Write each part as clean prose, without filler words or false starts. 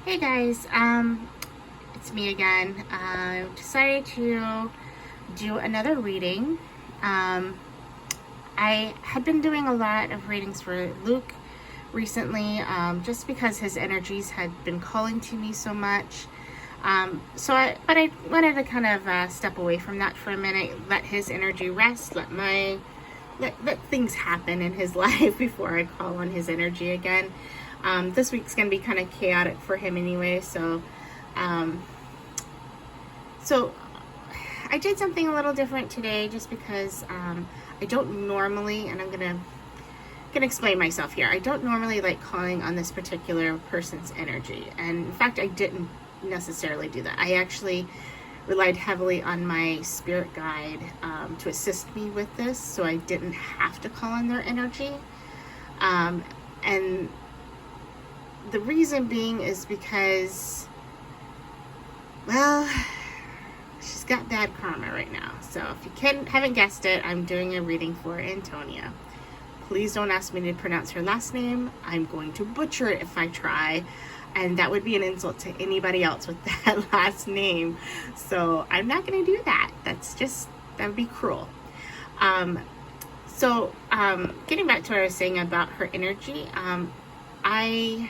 Hey guys, it's me again. I decided to do another reading. I had been doing a lot of readings for Luke recently, just because his energies had been calling to me so much. But I wanted to kind of step away from that for a minute, let his energy rest, let things happen in his life before I call on his energy again. This week's gonna be kind of chaotic for him anyway, um, so I did something a little different today, just because I don't normally, and I'm gonna explain myself here. I don't normally like calling on this particular person's energy, and in fact, I didn't necessarily do that. I actually relied heavily on my spirit guide to assist me with this, so I didn't have to call on their energy. And the reason being is because, well, she's got bad karma right now. So if you haven't guessed it, I'm doing a reading for Antonia. Please don't ask me to pronounce her last name. I'm going to butcher it if I try, and that would be an insult to anybody else with that last name. So I'm not going to do that. That would be cruel. Getting back to what I was saying about her energy, I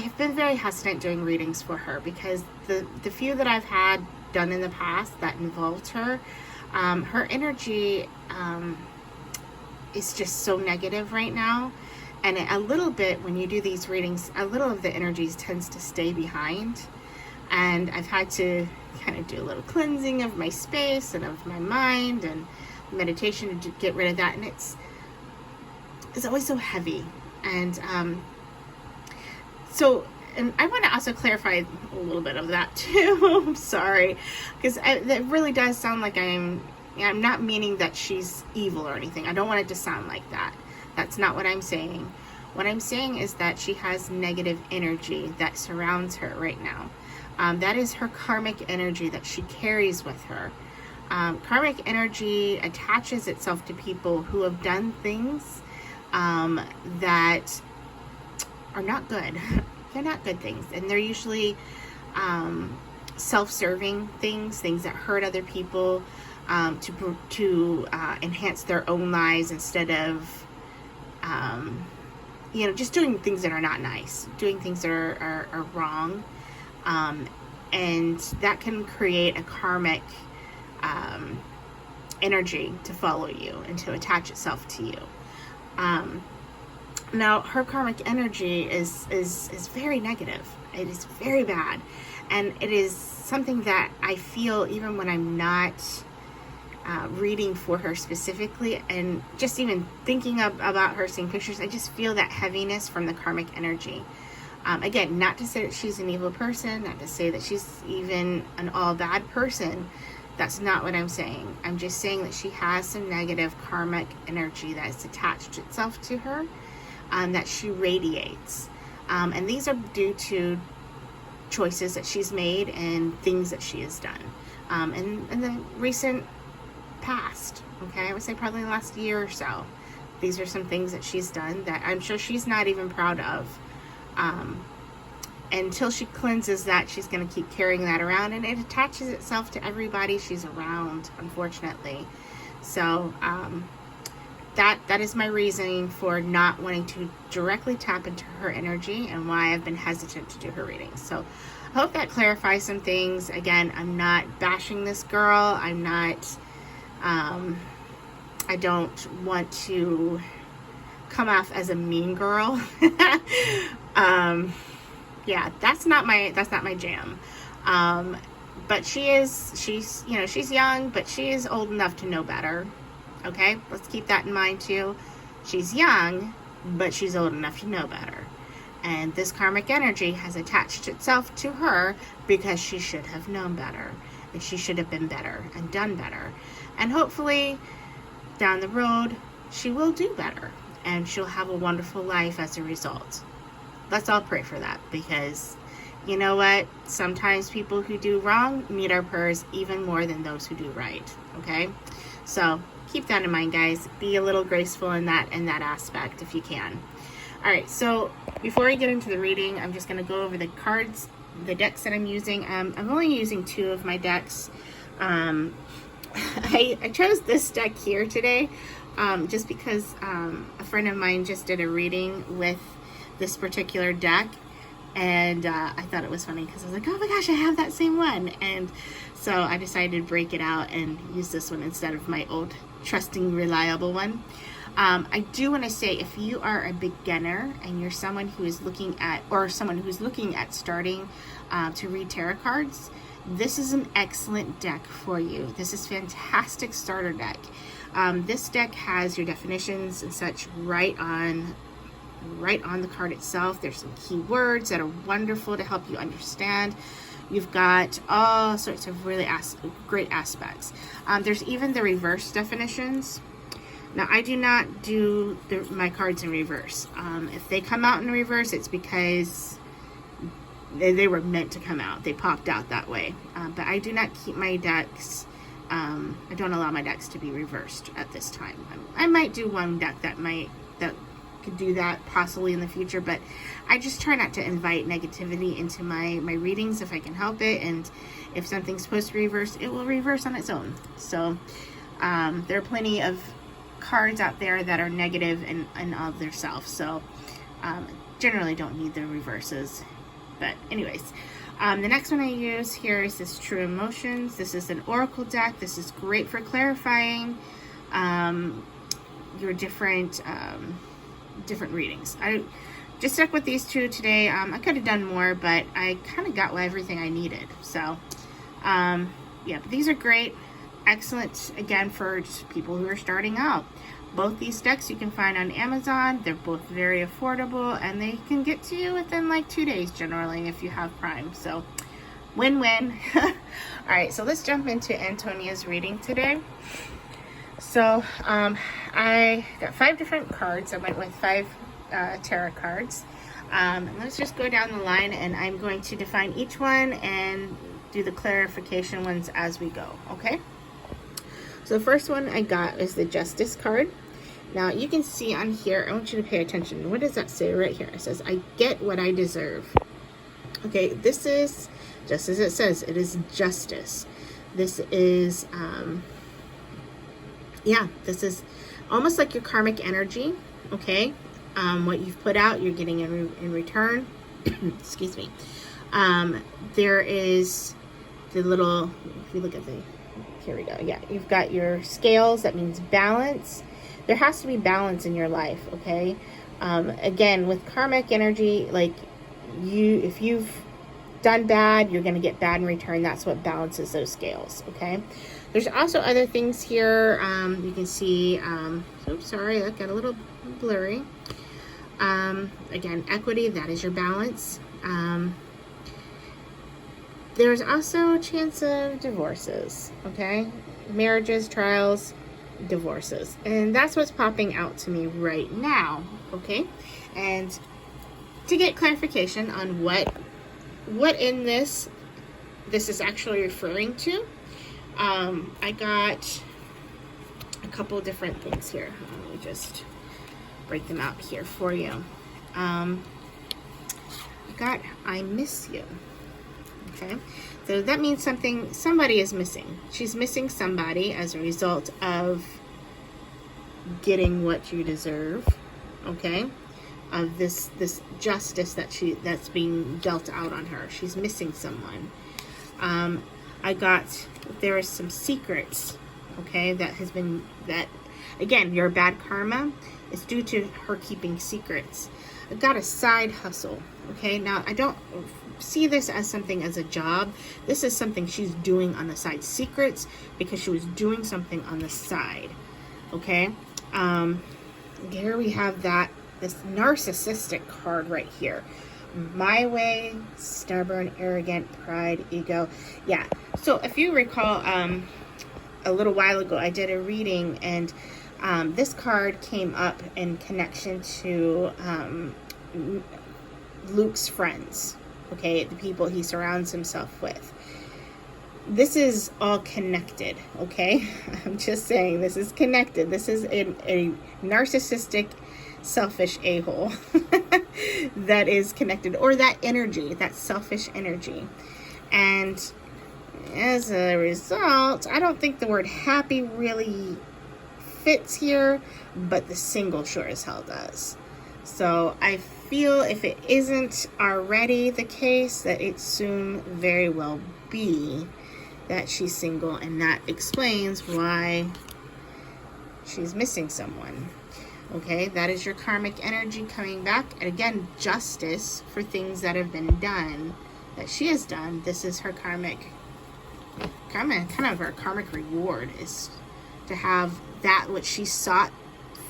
have been very hesitant doing readings for her, because the few that I've had done in the past that involved her, her energy is just so negative right now. And a little bit, when you do these readings, a little of the energies tends to stay behind. And I've had to kind of do a little cleansing of my space and of my mind and meditation to get rid of that. And it's always so heavy. And and I want to also clarify a little bit of that too. I'm sorry, because it really does sound like I'm not meaning that she's evil or anything. I don't want it to sound like that. That's not what I'm saying. What I'm saying is that she has negative energy that surrounds her right now. That is her karmic energy that she carries with her. Karmic energy attaches itself to people who have done things that are not good. They're not good things, and they're usually self-serving things that hurt other people, to enhance their own lives, instead of just doing things that are not nice, doing things that are wrong, and that can create a karmic energy to follow you and to attach itself to you. Now, her karmic energy is very negative. It is very bad. And it is something that I feel even when I'm not reading for her specifically, and just even thinking about her, seeing pictures, I just feel that heaviness from the karmic energy. Again, not to say that she's an evil person, not to say that she's even an all bad person. That's not what I'm saying. I'm just saying that she has some negative karmic energy that has attached itself to her, that she radiates. And these are due to choices that she's made and things that she has done in the recent past. Okay, I would say probably the last year or so. These are some things that she's done that I'm sure she's not even proud of. Until she cleanses that, she's going to keep carrying that around, and it attaches itself to everybody she's around, unfortunately. So that is my reasoning for not wanting to directly tap into her energy, and why I've been hesitant to do her readings. So I hope that clarifies some things. Again, I'm not bashing this girl. I'm not, I don't want to come off as a mean girl. Yeah, that's not my jam. But she's young, but she is old enough to know better. Okay, let's keep that in mind too. She's young, but she's old enough to know better. And this karmic energy has attached itself to her because she should have known better, and she should have been better and done better. And hopefully down the road, she will do better, and she'll have a wonderful life as a result. Let's all pray for that, because you know what? Sometimes people who do wrong need our prayers even more than those who do right. Okay? So keep that in mind, guys. Be a little graceful in that aspect if you can. All right, so before I get into the reading, I'm just going to go over the cards, the decks that I'm using. I'm only using 2 of my decks. I chose this deck here today just because a friend of mine just did a reading with this particular deck, and I thought it was funny because I was like, oh my gosh, I have that same one. And so I decided to break it out and use this one instead of my old trusting, reliable one. I do want to say, if you are a beginner and you're someone who is looking at, or someone who's looking at starting to read tarot cards, this is an excellent deck for you. This is fantastic starter deck. This deck has your definitions and such right on the card itself. There's some keywords that are wonderful to help you understand. You've got all sorts of really great aspects. There's even the reverse definitions. Now, I do not do my cards in reverse. If they come out in reverse, it's because they were meant to come out. They popped out that way. But I do not keep my decks, I don't allow my decks to be reversed at this time. I might do one deck that could do that possibly in the future, but I just try not to invite negativity into my readings if I can help it. And if something's supposed to reverse, it will reverse on its own. So there are plenty of cards out there that are negative in of their self, so generally don't need the reverses. But anyways, the next one I use here is this True Emotions. This is an oracle deck. This is great for clarifying your different readings. I just stuck with these 2 today. I could have done more, but I kind of got everything I needed. So yeah, but these are great. Excellent, again, for just people who are starting out. Both these decks you can find on Amazon. They're both very affordable, and they can get to you within like 2 days generally if you have Prime. So win-win. All right, so let's jump into Antonia's reading today. So I got 5 different cards. I went with 5 tarot cards. Let's just go down the line, and I'm going to define each one and do the clarification ones as we go, okay? So the first one I got is the Justice card. Now you can see on here, I want you to pay attention. What does that say right here? It says, I get what I deserve. Okay, this is, just as it says, it is justice. This is, this is almost like your karmic energy, okay? What you've put out, you're getting in return. Excuse me. There is the little, if you look at the, here we go. Yeah, you've got your scales. That means balance. There has to be balance in your life, okay? Again, with karmic energy, like if you've done bad, you're going to get bad in return. That's what balances those scales, okay? There's also other things here. You can see, oops, sorry, that got a little blurry. Again, equity, that is your balance. There's also a chance of divorces, okay? Marriages, trials, divorces. And that's what's popping out to me right now, okay? And to get clarification on what in this is actually referring to, I got a couple of different things here. Let me just break them out here for you. I got I miss you. Okay, so that means somebody is missing. She's missing somebody as a result of getting what you deserve, okay? Of this justice that's being dealt out on her. She's missing someone. I got, there are some secrets, okay, that again, your bad karma is due to her keeping secrets. I got a side hustle, okay? Now, I don't see this as something as a job. This is something she's doing on the side. Secrets, because she was doing something on the side, okay? Here we have this narcissistic card right here. My way, stubborn, arrogant, pride, ego. Yeah, so if you recall, a little while ago, I did a reading, and this card came up in connection to Luke's friends, okay, the people he surrounds himself with. This is all connected, okay? I'm just saying, this is connected. This is a narcissistic selfish a-hole that is connected, or that energy, that selfish energy. And as a result, I don't think the word happy really fits here, but the single sure as hell does. So I feel if it isn't already the case, that it soon very well be that she's single, and that explains why she's missing someone. Okay, that is your karmic energy coming back. And again, justice for things that have been done, that she has done. This is her karmic, kind of her karmic reward, is to have that which she sought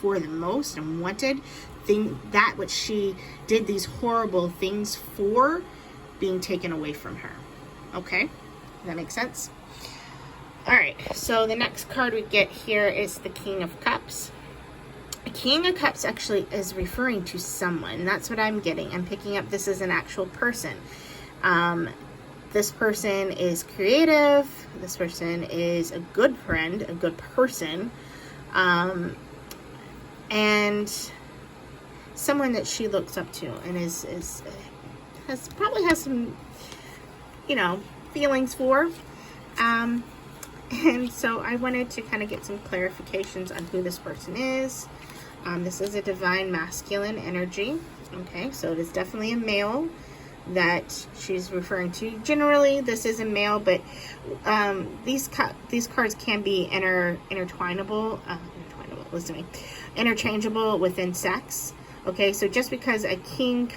for the most and wanted, that which she did these horrible things for, being taken away from her. Okay, does that make sense? All right, so the next card we get here is the King of Cups. The King of Cups actually is referring to someone. That's what I'm getting. I'm picking up this is an actual person. This person is creative. This person is a good friend, a good person, and someone that she looks up to, and probably has some, feelings for. And so I wanted to kind of get some clarifications on who this person is. This is a divine masculine energy. Okay, so it is definitely a male that she's referring to. Generally, this is a male, but these cards can be interchangeable within sex. Okay, so just because a king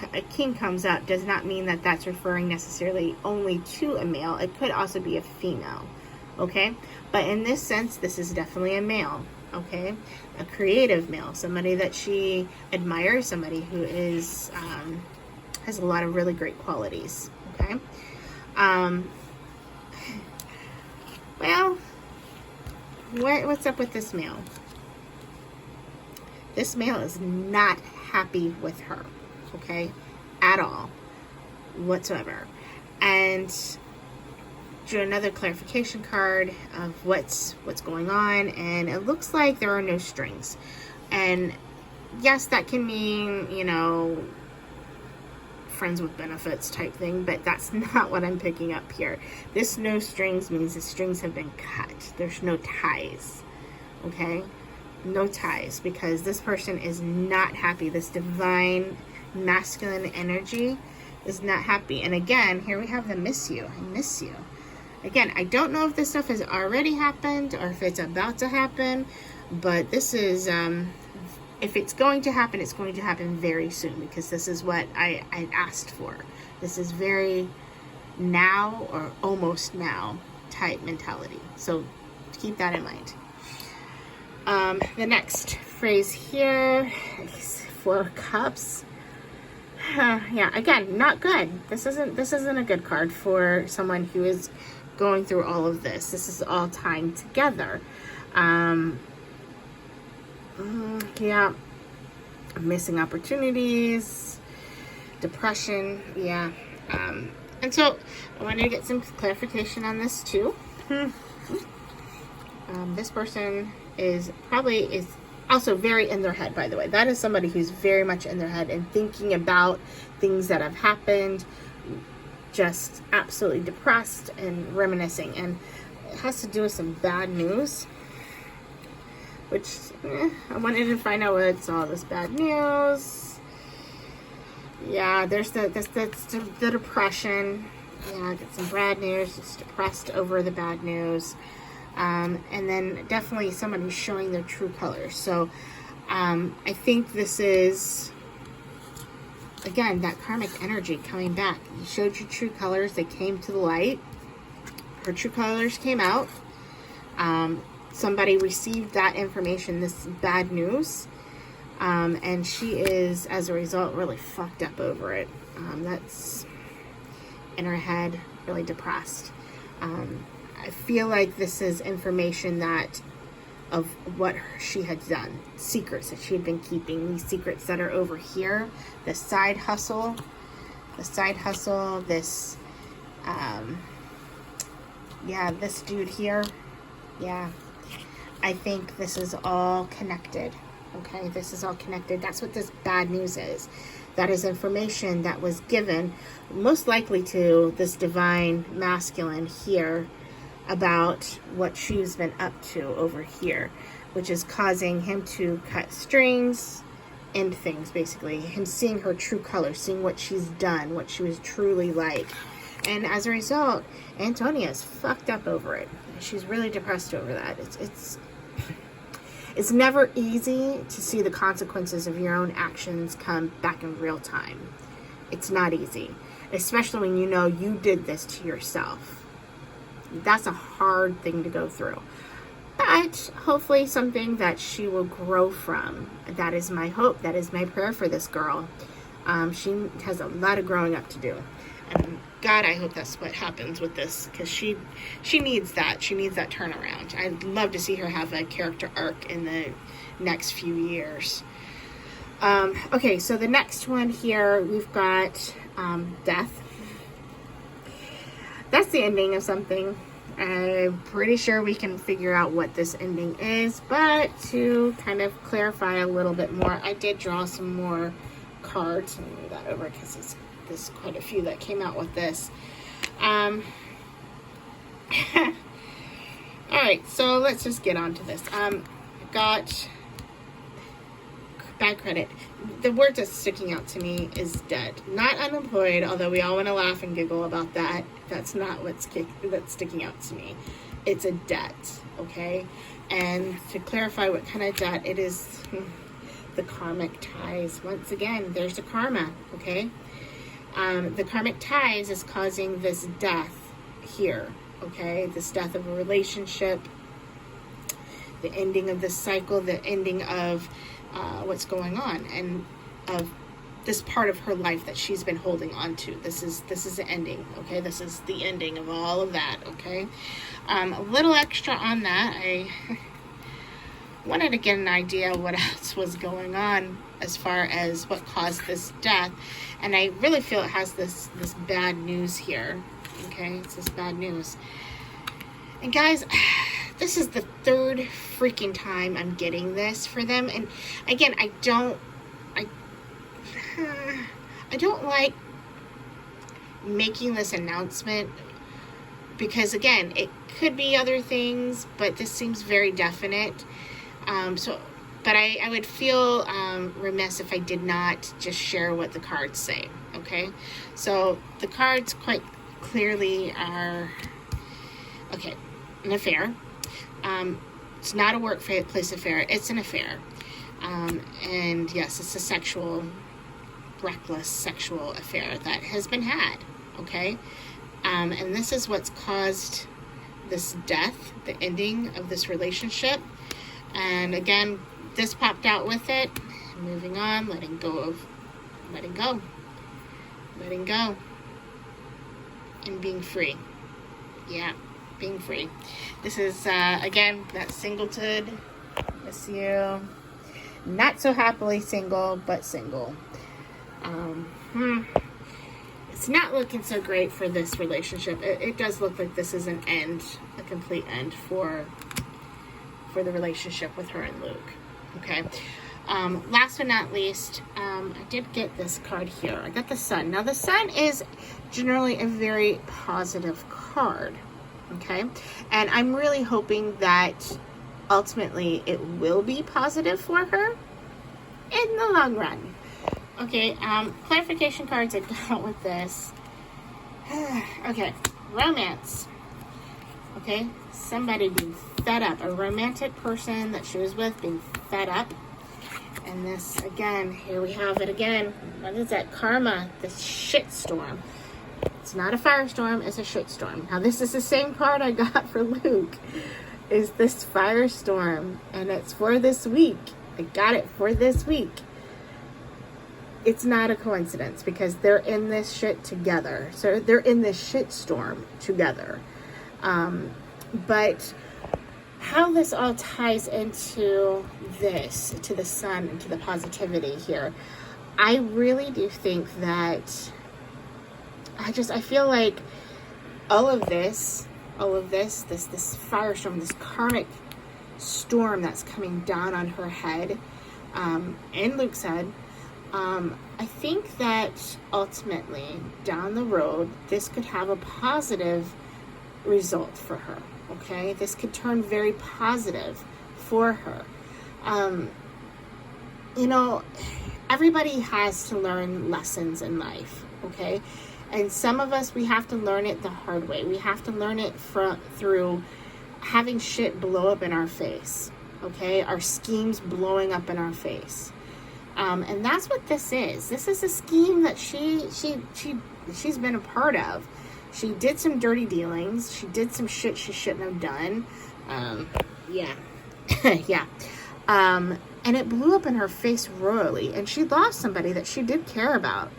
comes out does not mean that that's referring necessarily only to a male. It could also be a female. Okay, but in this sense, this is definitely a male. Okay, a creative male, somebody that she admires, somebody who is has a lot of really great qualities. Okay, well, what's up with this male? This male is not happy with her, okay, at all, whatsoever. And drew another clarification card of what's going on, and it looks like there are no strings. And yes, that can mean, friends with benefits type thing, but that's not what I'm picking up here. This no strings means the strings have been cut. There's no ties, okay? No ties, because this person is not happy. This divine masculine energy is not happy. And again, here we have the miss you. I miss you. Again, I don't know if this stuff has already happened or if it's about to happen, but this is, if it's going to happen, it's going to happen very soon, because this is what I asked for. This is very now or almost now type mentality. So keep that in mind. The next phrase here is 4 Cups. Yeah, again, not good. This isn't a good card for someone who is going through all of this. This is all tying together. Yeah, missing opportunities, depression. Yeah, and so I wanted to get some clarification on this too. This person is also very in their head, by the way. That is somebody who's very much in their head and thinking about things that have happened, just absolutely depressed and reminiscing. And it has to do with some bad news, which I wanted to find out what's all this bad news. Yeah, there's the depression. Yeah, get some bad news. Just depressed over the bad news. And then definitely someone who's showing their true colors. So I think this is, again, that karmic energy coming back. You showed your true colors. They came to the light. Her true colors came out. Somebody received that information, this bad news. And she is, as a result, really fucked up over it. That's in her head, really depressed. I feel like this is information that of what she had done, secrets that she had been keeping, these secrets that are over here, the side hustle, this, yeah, this dude here, yeah, I think this is all connected, Okay, this is all connected. That's what this bad news is. That is information that was given, most likely to this divine masculine here, about what she's been up to over here, which is causing him to cut strings, end things, basically. Him seeing her true colors, seeing what she's done, what she was truly like. And as a result, Antonia's fucked up over it. She's really depressed over that. It's never easy to see the consequences of your own actions come back in real time. It's not easy, especially when you know you did this to yourself. That's a hard thing to go through. But hopefully something that she will grow from. That is my hope. That is my prayer for this girl. She has a lot of growing up to do. And God, I hope that's what happens with this, because she needs that. She needs that turnaround. I'd love to see her have a character arc in the next few years. Okay, so the next one here, we've got death. That's the ending of something. I'm pretty sure we can figure out what this ending is, but to kind of clarify a little bit more, I did draw some more cards. Let me move that over because there's quite a few that came out with this. Alright, so let's just get on to this. I've got bad credit. The word that's sticking out to me is dead. Not unemployed, although we all want to laugh and giggle about that. That's not that's sticking out to me. It's a debt, okay? And to clarify what kind of debt it is, the karmic ties. Once again, there's the karma, okay? The karmic ties is causing this death here, okay? This death of a relationship, the ending of this cycle, the ending of what's going on, and of this part of her life that she's been holding on to. This is the ending, okay? This is the ending of all of that, okay? A little extra on that, I wanted to get an idea what else was going on as far as what caused this death, and I really feel it has this bad news here, okay? It's this bad news. And guys, this is the third freaking time I'm getting this for them, and again, I don't like making this announcement, because again, it could be other things, but this seems very definite. But I would feel remiss if I did not just share what the cards say, okay? So the cards quite clearly are, okay, an affair. It's not a workplace affair, it's an affair. And yes, it's a reckless sexual affair that has been had, okay? And this is what's caused this death, the ending of this relationship. And again, this popped out with it. Moving on, letting go, and being free. Yeah, being free. This is, again, that singlehood. Miss you. Not so happily single, but single. It's not looking so great for this relationship. It does look like this is an end, a complete end for the relationship with her and Luke. Okay. Last but not least, I did get this card here. I got the Sun. Now the Sun is generally a very positive card. Okay. And I'm really hoping that ultimately it will be positive for her in the long run. Okay, clarification cards I got with this. Okay, romance. Okay, somebody being fed up. A romantic person that she was with being fed up. And this, again, here we have it again. What is that? Karma, this shitstorm. It's not a firestorm, it's a shitstorm. Now, this is the same card I got for Luke. Is this firestorm. And it's for this week. I got it for this week. It's not a coincidence, because they're in this shit together. So they're in this shit storm together. But how this all ties into this, to the Sun, and to the positivity here, I really do think that I feel like all of this, this firestorm, this karmic storm that's coming down on her head, And Luke said, I think that ultimately down the road, this could have a positive result for her. Okay, this could turn very positive for her. You know, everybody has to learn lessons in life. Okay, and some of us, we have to learn it the hard way. We have to learn it through having shit blow up in our face. Okay, our schemes blowing up in our face. And that's what this is. This is a scheme that she's been a part of. She did some dirty dealings. She did some shit she shouldn't have done. Yeah. Yeah. And it blew up in her face royally. And she lost somebody that she did care about.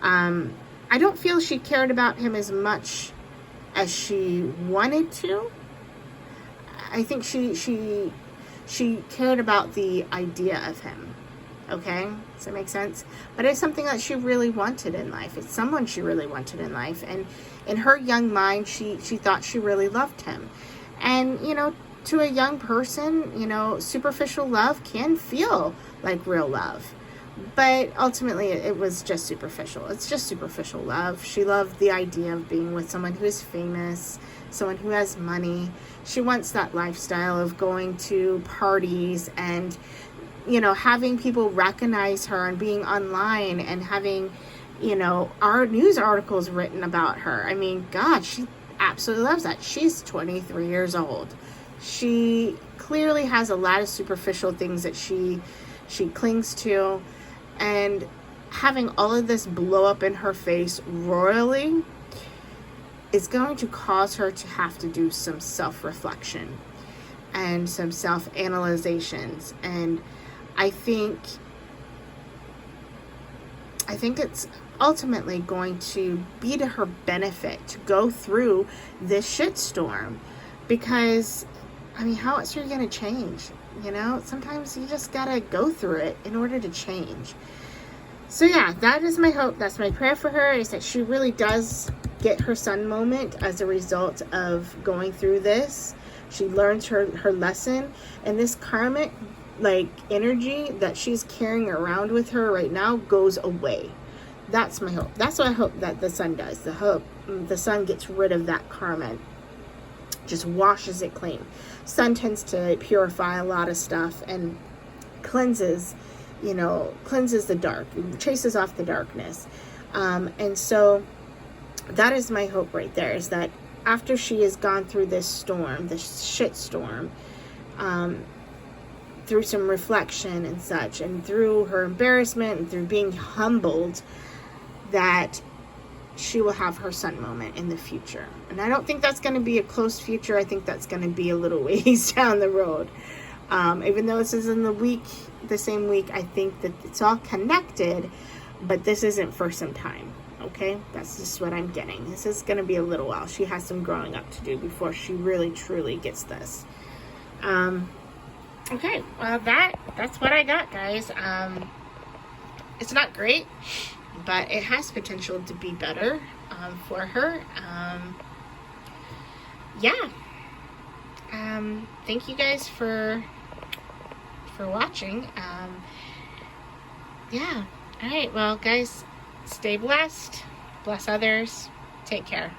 I don't feel she cared about him as much as she wanted to. I think she cared about the idea of him. Okay? Does that make sense? But it's something that she really wanted in life. It's someone she really wanted in life. And in her young mind, she thought she really loved him. And, you know, to a young person, you know, superficial love can feel like real love. But ultimately, it was just superficial. It's just superficial love. She loved the idea of being with someone who is famous, someone who has money. She wants that lifestyle of going to parties and, you know, having people recognize her and being online and having, you know, our news articles written about her. I mean, God, she absolutely loves that. She's 23 years old. She clearly has a lot of superficial things that she clings to, and having all of this blow up in her face royally is going to cause her to have to do some self-reflection and some self-analyzations. And I think it's ultimately going to be to her benefit to go through this shitstorm, because, I mean, how else are you going to change? You know, sometimes you just got to go through it in order to change. So yeah, that is my hope. That's my prayer for her, is that she really does get her sun moment as a result of going through this. She learns her lesson, and this karmic energy that she's carrying around with her right now goes away. That's my hope. That's what I hope that the sun does. The sun gets rid of that karma, just washes it clean. Sun tends to purify a lot of stuff and cleanses the dark, chases off the darkness. And so that is my hope right there, is that after she has gone through this storm, this shit storm, through some reflection and such, and through her embarrassment and through being humbled, that she will have her sun moment in the future. And I don't think that's going to be a close future. I think that's going to be a little ways down the road. Even though this is in the same week, I think that it's all connected, but this isn't for some time. Okay? That's just what I'm getting. This is going to be a little while. She has some growing up to do before she really, truly gets this. Okay, well, that's what I got, guys. It's not great, but it has potential to be better for her. Yeah. Thank you guys for watching. Yeah. All right, well, guys, stay blessed. Bless others. Take care.